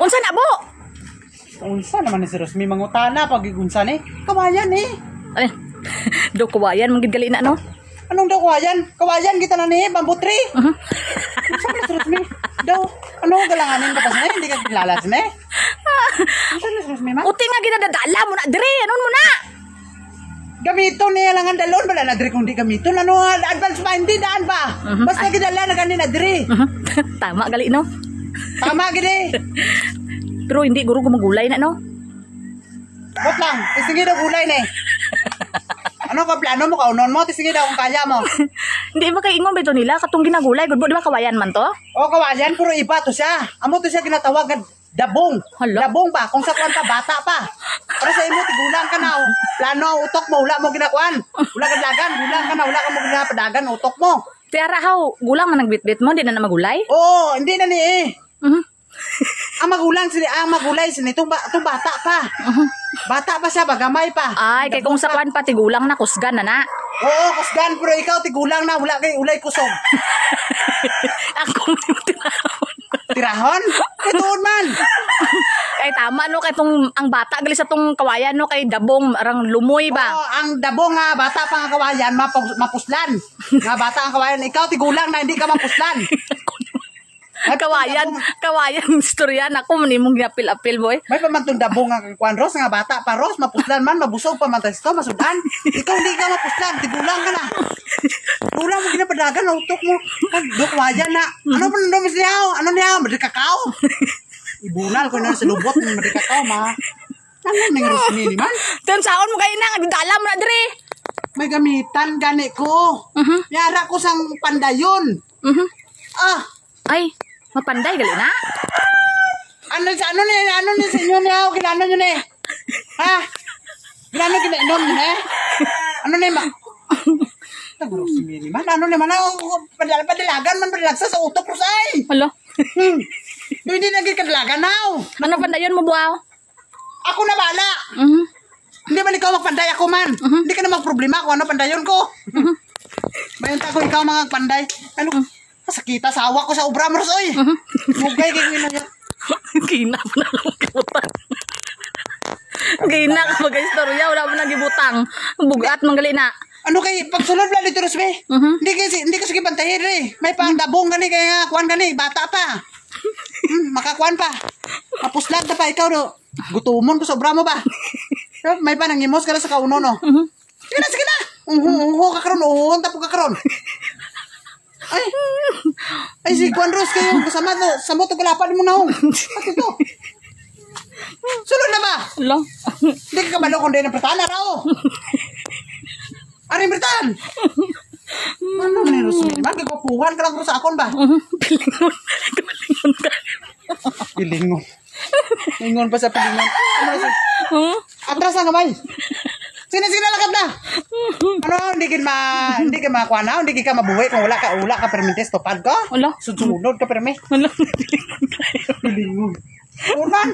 Unsa na bo? Unsa naman ni si Rosmi mangutana pag unsa ni? Kawayan eh. Ay, do kawayan manggid gali na no. Anong daw kawayan? Kawayan kita na ni bamboo tree. Unsa na si Rosmi? Daw ano galanganin ka pa sa hindi ka kilala sa ni? Unsa na si Rosmi man? Uti nga ginadadala mo na dire, anon mo na. Gamiton niya lang ang dalon bala na dire kung di gamiton ano advance pa hindi daan ba? Basta gidala na kanina dire. Tama gali no. Tama gid. Pero hindi guro gumagulay na no. Bot lang, tisingid daw gulay ni. Ano ka plano mo kaunon mo tisingid daw kung kaya mo. Hindi ba kay ingon bito nila katong ginagulay gud di ba kawayan man to? O kawayan puro iba to siya. Amo to siya ginatawag nga dabong. Hala. Dabong ba kung sa kwan pa bata pa. Para sa imo tigulang ka na. Plano utok mo wala mo ginakuan. Wala ka dagan, gulang ka na wala ka mo ginapadagan utok mo. Tiara how, gulang man nagbitbit mo, di na magulay? Oo, hindi na ni eh. Ang magulay sila itong bata pa. Bata pa siya, bagamay pa. Ay, kay kung sa kwan pa, tigulang na, kusgan na na. Oo, kusgan, pero ikaw tigulang na, wala kay ulay kusog. Ako may tinahon. Tirahon? Ituon man. Kay tama no, kay tong, ang bata gali sa tong kawayan no, kay dabong, arang lumoy ba? Oo, ang dabong nga, bata pa nga kawayan, mapuslan. Nga bata ang kawayan, ikaw tigulang na, hindi ka mapuslan. Kawayan istorya na ako manimong gapil-apil boy. May pamantong dabong nga kwan Ros nga bata pa Ros mapuslan man mabusog pa man testo masudan. Ikaw hindi ka mapuslan, tigulang ka na. Tigulang mo ginapadagan na utok mo. Kawayan na. Ano man ndo misliaw? Ano niya? Madikakaw. Ibunal ko na sa lubot ng madikakaw ma. Ano ning Rosmi man? Tan saon mo kay na dala mo na dire. May gamitan gani ko. Yara ko sang pandayon. Ay, mapanday gali na. Ano ni sa inyo niya? Ginano nyo ni? Ha? Ginano ginainom nyo ni? Ano ni ma? Tagro si Miri man. Ano ni man? Padalagan man padalagsa sa utok ko say. Hala. Hindi naging kadalagan now. Ano pandayon mo buaw? Ako na bala. Hindi man ikaw magpanday ako man. Hindi ka na magproblema kung ano pandayon ko. Mayon ta ko ikaw mga panday. Ano? Sakita sa awa ko sa obra mo oy. Mugay kay ngino niya. Gina pa na lang gibutang. Gina ka mag-istorya wala mo nang gibutang. Bugat manggali na. Ano kay pagsulod bla dito Rosmi? Hindi ko sige bantayin eh. May pang dabong gani kay kuan gani bata pa. Makakuan pa. Mapuslat na pa ikaw do. Gutumon ko sa obra mo ba? May pa nangimos ka na sa kauno no. Sige na. Ka karon tapo ka karon. Ay si Juan Ros kayo kasama no sa mo to galapan mo na hong. At ito. Sulod na ba? Hala. Hindi ka kabalo kung di na pretana rao. Aring pretan. Ano ni Rosmi? Man kagwapuhan ka lang sa akon ba? Pilingon. Pilingon ka. Pilingon. Pilingon pa sa pilingon. Atras ang kamay. Sino lakad na? Ano, hindi ka makuha na, hindi ka mabuhay kung wala ka permintes topad ka? Wala. Sunod ka permi. Wala. Pilingon. Pilingon. Urban.